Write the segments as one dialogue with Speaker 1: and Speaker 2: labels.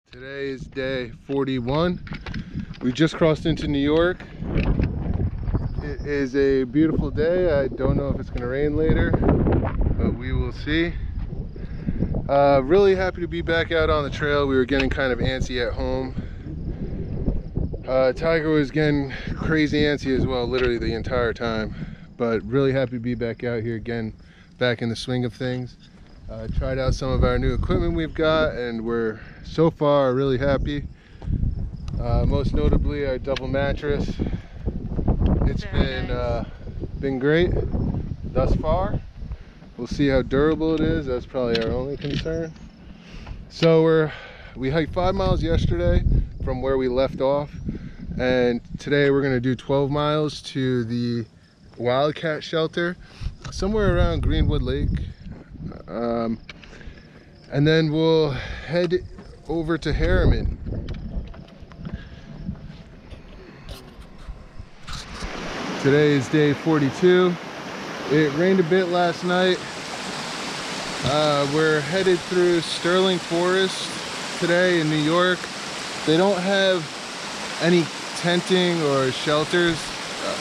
Speaker 1: Today is day 41. We just crossed into New York. It is a beautiful day. I don't know if it's going to rain later, but we will see. Really happy to be back out on the trail. We were getting kind of antsy at home. Tiger was getting crazy antsy as well, literally the entire time. But really happy to be back out here again, back in the swing of things. Tried out some of our new equipment we've got, and we're so far really happy. Most notably our double mattress. It's been great thus far. We'll see how durable it is. That's probably our only concern. So we hiked 5 miles yesterday from where we left off, and today we're going to do 12 miles to the Wildcat shelter somewhere around Greenwood Lake. And then we'll head over to Harriman. Today is day 42. It rained a bit last night. We're headed through Sterling Forest today in New York. They don't have any tenting or shelters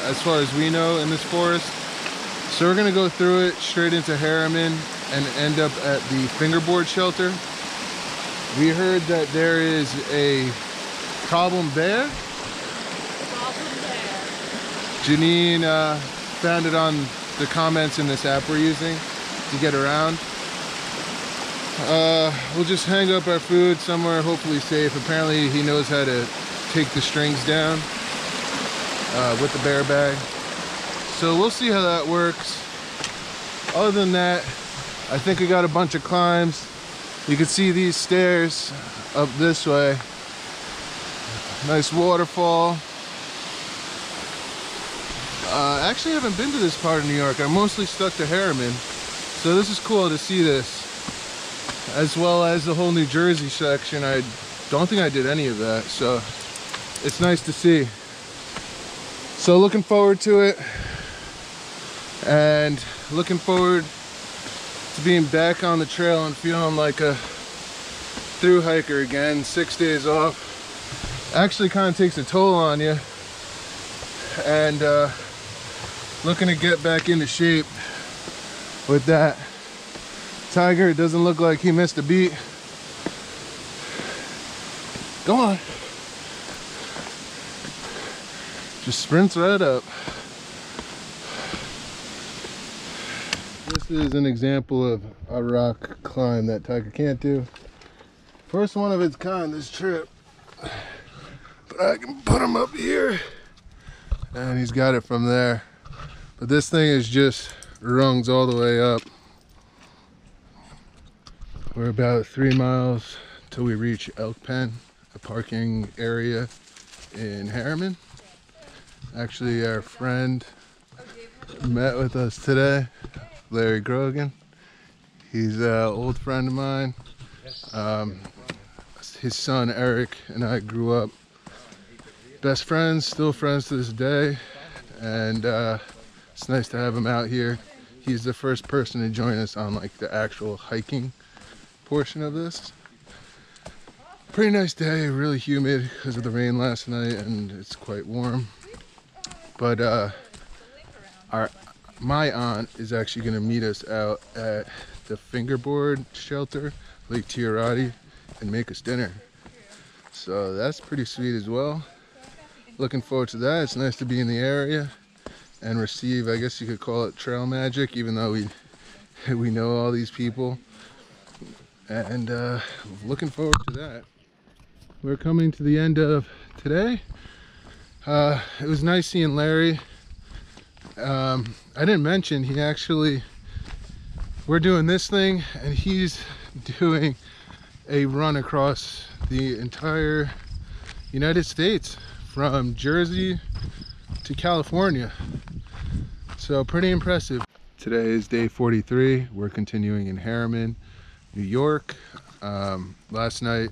Speaker 1: as far as we know in this forest. So we're gonna go through it straight into Harriman and end up at the fingerboard shelter. We heard that there is a problem bear. Janine found it on the comments in this app we're using to get around. We'll just hang up our food somewhere, hopefully safe. Apparently he knows how to take the strings down with the bear bag. So we'll see how that works. Other than that, I think we got a bunch of climbs. You can see these stairs up this way. Nice waterfall. Actually, I haven't been to this part of New York. I'm mostly stuck to Harriman. So this is cool to see this. As well as the whole New Jersey section. I don't think I did any of that. So it's nice to see. So looking forward to it. And looking forward to being back on the trail and feeling like a through hiker again. 6 days off actually kind of takes a toll on you, and looking to get back into shape with that. Tiger, it doesn't look like he missed a beat. Go on, just sprints right up. This is an example of a rock climb that Tiger can't do. First one of its kind this trip. But I can put him up here, and he's got it from there. But this thing is just rungs all the way up. We're about 3 miles till we reach Elk Pen, a parking area in Harriman. Actually, our friend met with us today. Larry Grogan. He's an old friend of mine. His son Eric and I grew up best friends, still friends to this day, and it's nice to have him out here. He's the first person to join us on like the actual hiking portion of this. Pretty nice day, really humid because of the rain last night, and it's quite warm. But my aunt is actually going to meet us out at the fingerboard shelter, Lake Tiarati, and make us dinner. So that's pretty sweet as well. Looking forward to that. It's nice to be in the area and receive, I guess you could call it trail magic, even though we know all these people. And looking forward to that. We're coming to the end of today. It was nice seeing Larry. I didn't mention we're doing this thing, and he's doing a run across the entire United States from Jersey to California. So pretty impressive. Today is day 43. We're continuing in Harriman, New York. Last night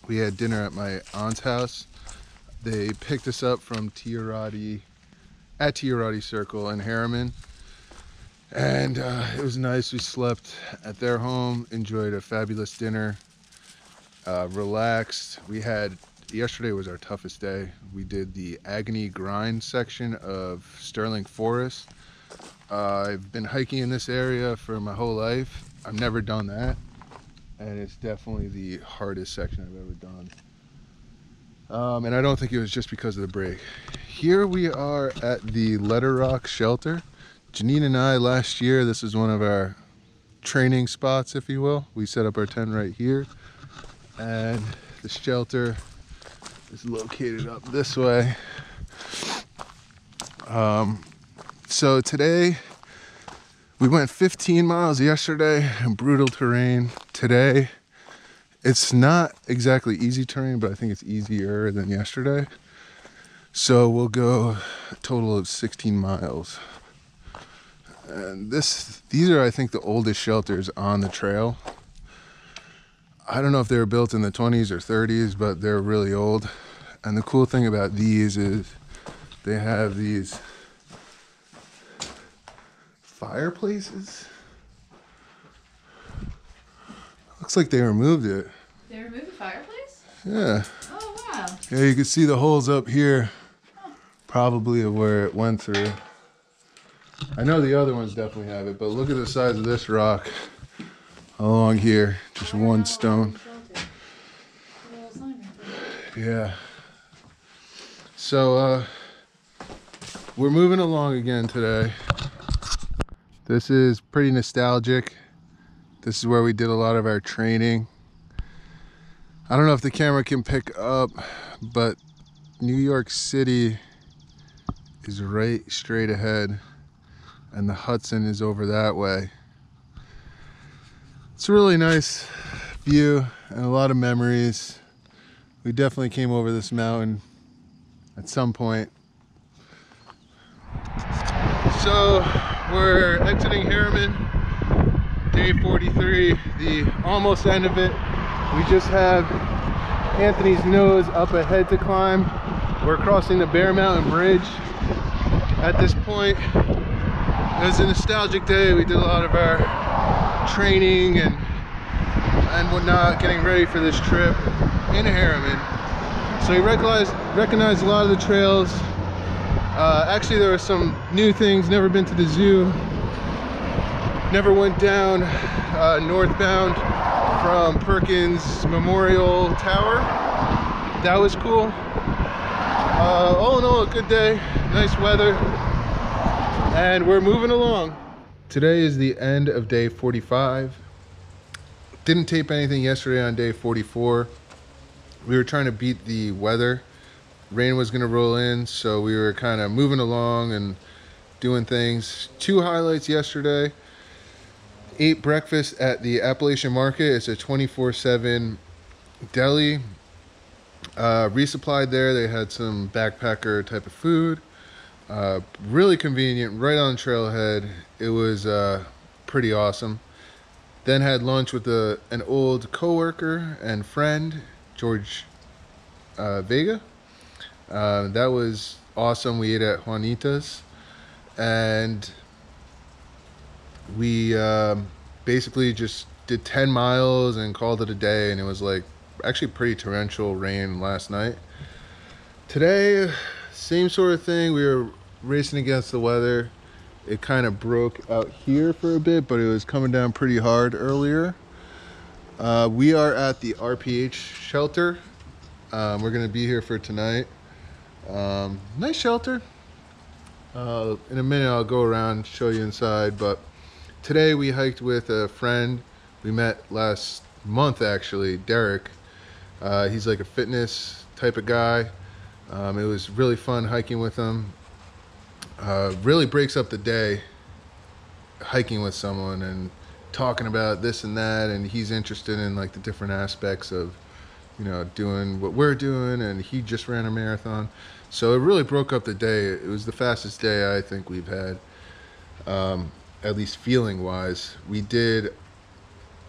Speaker 1: we had dinner at my aunt's house. They picked us up from Tiarati Circle in Harriman, and it was nice. We slept at their home, enjoyed a fabulous dinner, relaxed. Yesterday was our toughest day. We did the Agony Grind section of Sterling Forest. I've been hiking in this area for my whole life. I've never done that, and it's definitely the hardest section I've ever done. And I don't think it was just because of the break. Here we are at the Letter Rock shelter. Janine and I, last year, this is one of our training spots, if you will. We set up our tent right here, and the shelter is located up this way. So today, we went 15 miles yesterday in brutal terrain. Today, it's not exactly easy terrain, but I think it's easier than yesterday. So we'll go a total of 16 miles. And these are, I think, the oldest shelters on the trail. I don't know if they were built in the 20s or 30s, but they're really old. And the cool thing about these is they have these fireplaces. Looks like they removed it.
Speaker 2: They removed the fireplace?
Speaker 1: Yeah.
Speaker 2: Oh, wow.
Speaker 1: Yeah, you can see the holes up here. Probably where it went through. I know the other ones definitely have it, but look at the size of this rock along here. Just one stone. Yeah. So, we're moving along again today. This is pretty nostalgic. This is where we did a lot of our training. I don't know if the camera can pick up, but New York City is right straight ahead, and the Hudson is over that way. It's a really nice view and a lot of memories. We definitely came over this mountain at some point. So we're exiting Harriman, day 43, the almost end of it. We just have Anthony's Nose up ahead to climb. We're crossing the Bear Mountain Bridge. At this point, it was a nostalgic day. We did a lot of our training and whatnot, getting ready for this trip in Harriman. So we recognized a lot of the trails. Actually, there were some new things. Never been to the zoo. Never went down northbound from Perkins Memorial Tower. That was cool. All in all, a good day. Nice weather. And we're moving along. Today is the end of day 45. Didn't tape anything yesterday on day 44. We were trying to beat the weather. Rain was gonna roll in, so we were kind of moving along and doing things. Two highlights yesterday. Ate breakfast at the Appalachian Market. It's a 24/7 deli. Resupplied there. They had some backpacker type of food. Really convenient, right on trailhead. It was pretty awesome. Then had lunch with an old coworker and friend, George Vega. That was awesome. We ate at Juanita's, and we basically just did 10 miles and called it a day. And it was like actually pretty torrential rain last night. Today, same sort of thing. We were racing against the weather. It kind of broke out here for a bit, but it was coming down pretty hard earlier. We are at the RPH shelter. We're gonna be here for tonight. Nice shelter. In a minute I'll go around and show you inside, but today we hiked with a friend we met last month, actually, Derek. He's like a fitness type of guy. It was really fun hiking with him. Really breaks up the day hiking with someone and talking about this and that, and he's interested in like the different aspects of, you know, doing what we're doing, and he just ran a marathon. So it really broke up the day. It was the fastest day I think we've had, at least feeling wise. We did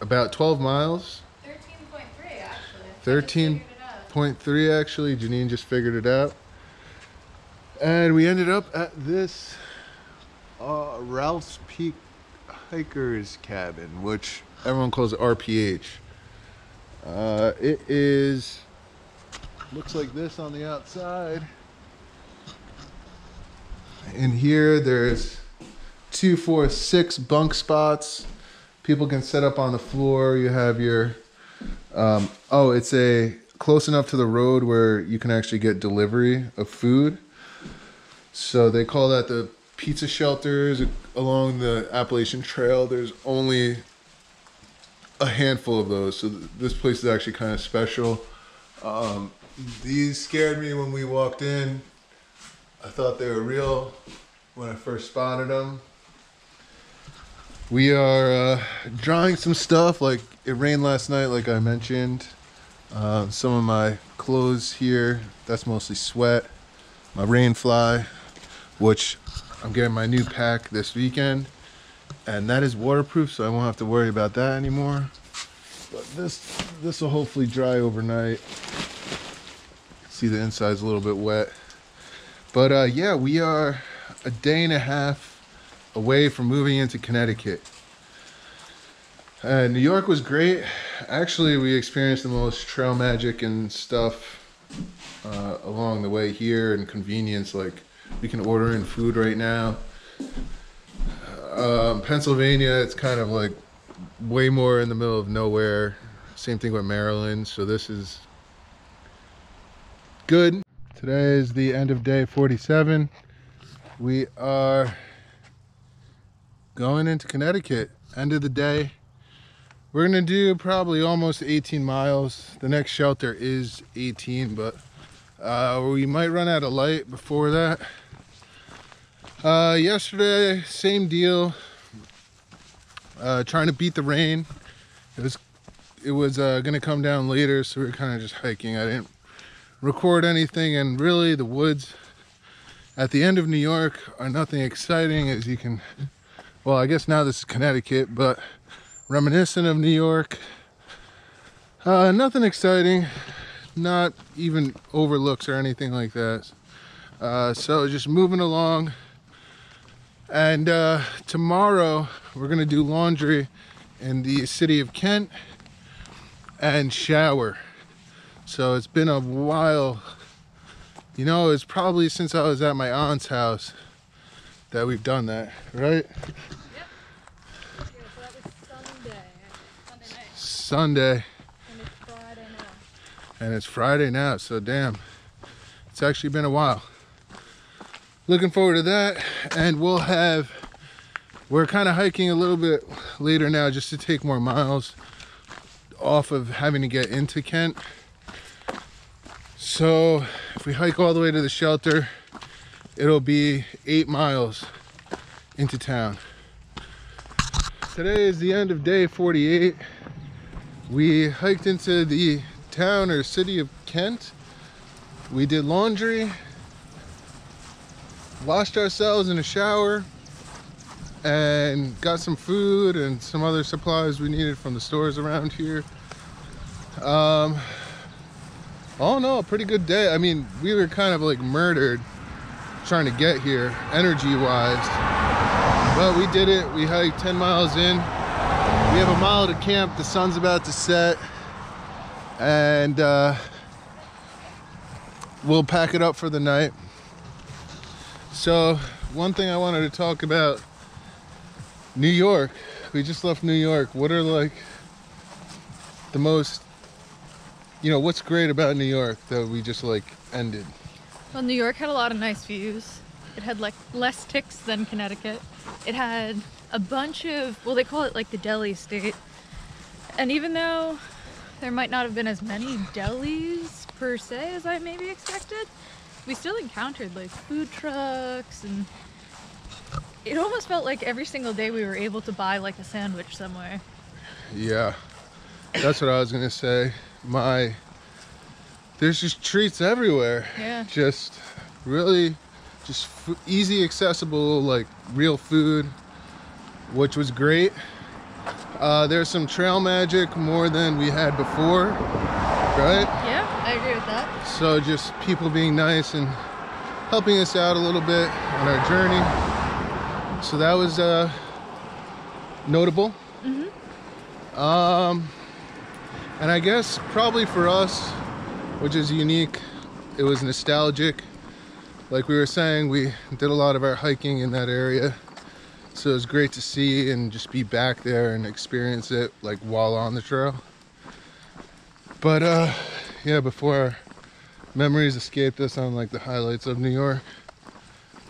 Speaker 1: about 12 miles.
Speaker 2: 13.3 actually.
Speaker 1: 13.3 actually. Janine just figured it out. And we ended up at this Ralph's Peak Hiker's Cabin, which everyone calls RPH. It is, looks like this on the outside. In here, there's 2, 4, 6 bunk spots. People can set up on the floor. You have your, oh, it's a close enough to the road where you can actually get delivery of food. So they call that the pizza shelters along the Appalachian Trail. There's only a handful of those. So this place is actually kind of special. These scared me when we walked in. I thought they were real when I first spotted them. We are drawing some stuff. Like it rained last night, like I mentioned. Some of my clothes here, that's mostly sweat. My rain fly, which I'm getting my new pack this weekend, and that is waterproof, so I won't have to worry about that anymore. But this will hopefully dry overnight. See, the inside's a little bit wet. But yeah, we are a day and a half away from moving into Connecticut. New York was great. Actually, we experienced the most trail magic and stuff along the way here, and convenience. Like we can order in food right now. Pennsylvania, it's kind of like way more in the middle of nowhere. Same thing with Maryland. So this is good. Today is the end of day 47. We are going into Connecticut. End of the day. We're gonna do probably almost 18 miles. The next shelter is 18, but we might run out of light before that. Yesterday, same deal. Trying to beat the rain. It was gonna come down later, so we were kind of just hiking. I didn't record anything, and really the woods at the end of New York are nothing exciting, as you can, well, I guess now this is Connecticut, but reminiscent of New York. Nothing exciting, not even overlooks or anything like that. So just moving along. And tomorrow we're gonna do laundry in the city of Kent and shower. So it's been a while. You know, it's probably since I was at my aunt's house that we've done that, right?
Speaker 2: Yep. Yeah, so that was Sunday. Sunday night.
Speaker 1: Sunday.
Speaker 2: And it's Friday now.
Speaker 1: And it's Friday now, so damn. It's actually been a while. Looking forward to that. And we're kind of hiking a little bit later now just to take more miles off of having to get into Kent. So if we hike all the way to the shelter, it'll be 8 miles into town. Today is the end of day 48. We hiked into the town or city of Kent. We did laundry, washed ourselves in a shower, and got some food and some other supplies we needed from the stores around here. All in all, a pretty good day. I mean, we were kind of like murdered trying to get here, energy-wise. But we did it. We hiked 10 miles in. We have a mile to camp. The sun's about to set. And we'll pack it up for the night. So, one thing I wanted to talk about, New York. We just left New York. What are like the most, you know, what's great about New York that we just like ended?
Speaker 2: Well, New York had a lot of nice views. It had like less ticks than Connecticut. It had a bunch of, well, they call it like the deli state. And even though there might not have been as many delis per se as I maybe expected, we still encountered like food trucks, and it almost felt like every single day we were able to buy like a sandwich somewhere.
Speaker 1: Yeah, that's what I was gonna say. There's just treats everywhere.
Speaker 2: Yeah.
Speaker 1: Just really, just easy, accessible, like real food, which was great. There's some trail magic more than we had before, right?
Speaker 2: Yeah, I agree with that.
Speaker 1: So just people being nice and helping us out a little bit on our journey. So that was notable. And I guess probably for us, which is unique, it was nostalgic. Like we were saying, we did a lot of our hiking in that area. So it was great to see and just be back there and experience it like while on the trail. But yeah, before our memories escaped us on like the highlights of New York.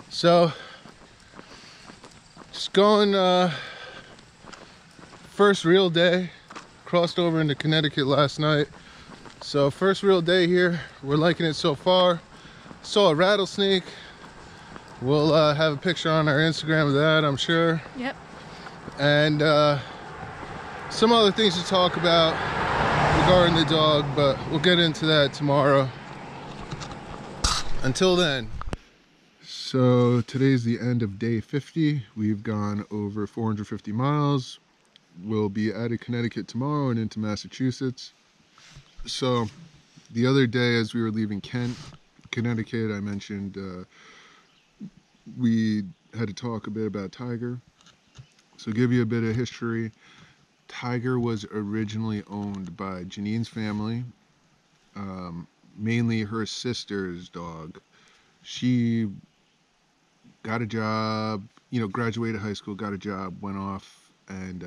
Speaker 1: So just going first real day, crossed over into Connecticut last night. So first real day here, we're liking it so far. Saw a rattlesnake. We'll have a picture on our Instagram of that, I'm sure.
Speaker 2: Yep.
Speaker 1: And some other things to talk about regarding the dog, but we'll get into that tomorrow. Until then. So today's the end of day 50. We've gone over 450 miles. We'll be out of Connecticut tomorrow and into Massachusetts. So the other day as we were leaving Connecticut, I mentioned we had to talk a bit about Tiger. So give you a bit of history. Tiger was originally owned by Janine's family, mainly her sister's dog. She got a job, you know, graduated high school, got a job, went off, and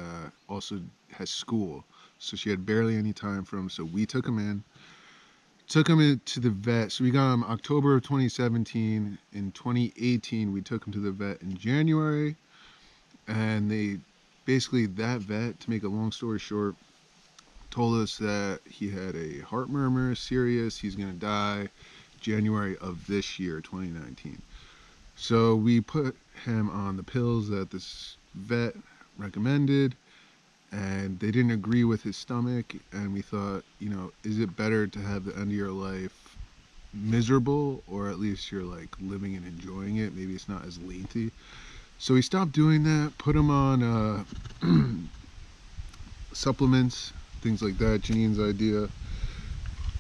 Speaker 1: also has school. So she had barely any time for him. So we took him in to the vet. So we got him October of 2017. In 2018, we took him to the vet in January. And they basically, that vet, to make a long story short, told us that he had a heart murmur, serious, he's gonna die January of this year, 2019. So we put him on the pills that this vet recommended, and they didn't agree with his stomach, and we thought, you know, is it better to have the end of your life miserable, or at least you're like living and enjoying it? Maybe it's not as lengthy. So we stopped doing that, put him on supplements, things like that, Janine's idea.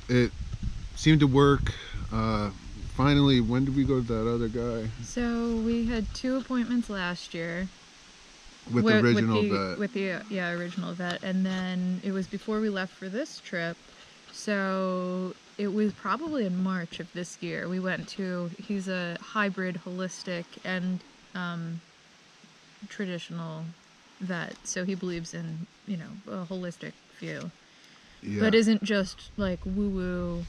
Speaker 1: It seemed to work. Finally, when did we go to that other guy?
Speaker 2: So we had 2 appointments last year.
Speaker 1: With the original vet.
Speaker 2: With the original vet. And then it was before we left for this trip. So it was probably in March of this year. We went to, he's a hybrid holistic and traditional vet. So he believes in, you know, a holistic view. Yeah. But isn't just like woo-woo,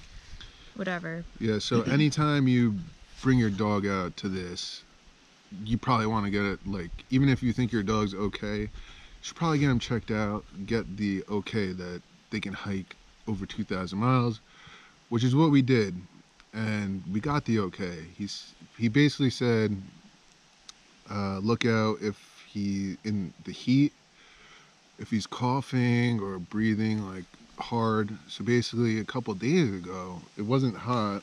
Speaker 2: whatever.
Speaker 1: Yeah, so anytime you bring your dog out to this, you probably want to get it, like, even if you think your dog's okay, you should probably get him checked out, get the okay that they can hike over 2,000 miles, which is what we did. And we got the okay. He basically said, look out if he, in the heat, if he's coughing or breathing like hard. So basically a couple days ago, it wasn't hot.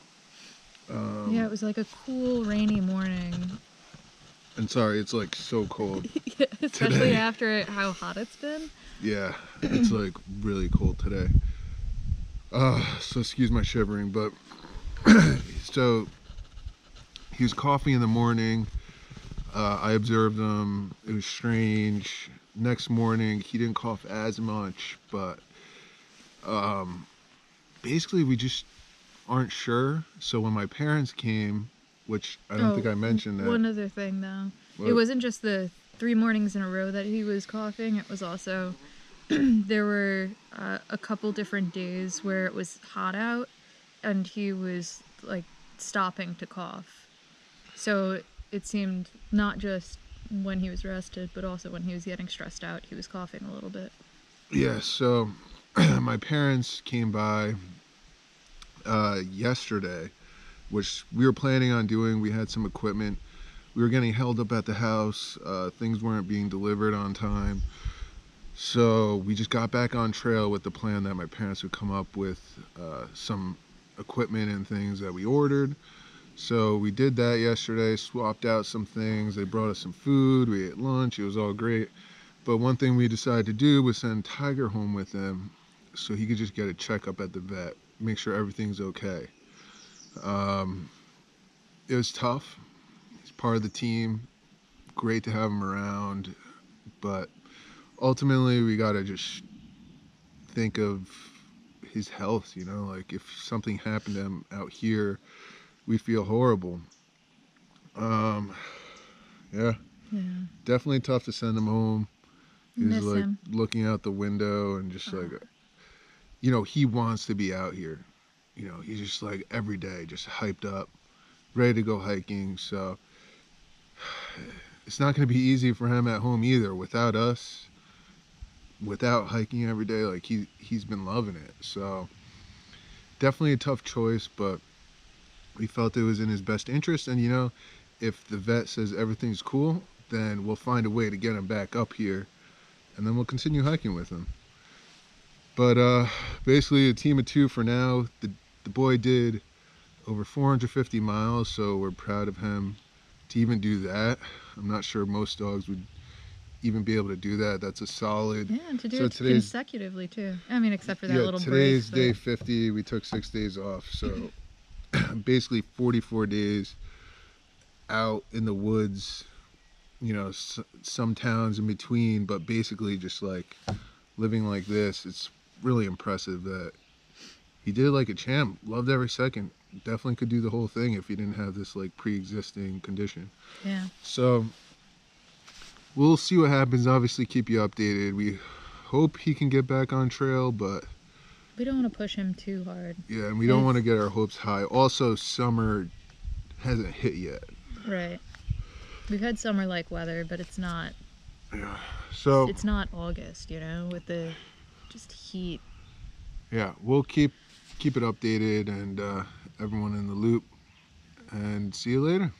Speaker 2: Yeah, it was like a cool rainy morning.
Speaker 1: And sorry, it's like so cold.
Speaker 2: Yeah, especially
Speaker 1: today.
Speaker 2: After how hot it's been.
Speaker 1: Yeah, it's like really cold today. So excuse my shivering, but so he was coughing in the morning. I observed him. It was strange. Next morning, he didn't cough as much, but basically we just aren't sure. So when my parents came, which I don't think I mentioned that.
Speaker 2: One other thing though. What? It wasn't just the 3 mornings in a row that he was coughing. It was also, there were a couple different days where it was hot out and he was like stopping to cough. So it seemed not just when he was rested, but also when he was getting stressed out, he was coughing a little bit.
Speaker 1: Yeah, so my parents came by yesterday, which we were planning on doing. We had some equipment. We were getting held up at the house. Things weren't being delivered on time. So we just got back on trail with the plan that my parents would come up with some equipment and things that we ordered. So we did that yesterday, swapped out some things. They brought us some food. We ate lunch. It was all great. But one thing we decided to do was send Tiger home with them so he could just get a checkup at the vet, make sure everything's okay. It was tough. He's part of the team. Great to have him around. But ultimately, we got to just think of his health, you know, like if something happened to him out here, we'd feel horrible. Um, yeah,
Speaker 2: Yeah.
Speaker 1: definitely tough to send him home. He was
Speaker 2: Miss
Speaker 1: like
Speaker 2: him.
Speaker 1: looking out the window and just like, you know, he wants to be out here. You know, he's just like every day, just hyped up, ready to go hiking. So it's not going to be easy for him at home either without us, without hiking every day. Like he's been loving it. So definitely a tough choice, but we felt it was in his best interest. And you know, if the vet says everything's cool, then we'll find a way to get him back up here, and then we'll continue hiking with him. But basically a team of two for now. The boy did over 450 miles, so we're proud of him to even do that. I'm not sure most dogs would even be able to do that. That's a solid.
Speaker 2: Yeah, and to do
Speaker 1: So
Speaker 2: it
Speaker 1: today's,
Speaker 2: consecutively too. I mean, except for that
Speaker 1: yeah,
Speaker 2: little
Speaker 1: today's
Speaker 2: break.
Speaker 1: day 50. We took 6 days off, so basically 44 days out in the woods. You know, some towns in between, but basically just like living like this. It's really impressive that he did it like a champ. Loved every second. Definitely could do the whole thing if he didn't have this like pre-existing condition.
Speaker 2: Yeah.
Speaker 1: So we'll see what happens. Obviously keep you updated. We hope he can get back on trail, but
Speaker 2: We don't want to push him too hard.
Speaker 1: yeah, and we don't want to get our hopes high. Also, summer hasn't hit yet.
Speaker 2: Right. We've had summer-like weather, but it's not.
Speaker 1: Yeah. So
Speaker 2: It's not August, you know, with the just heat.
Speaker 1: yeah, we'll keep it updated and everyone in the loop. And see you later.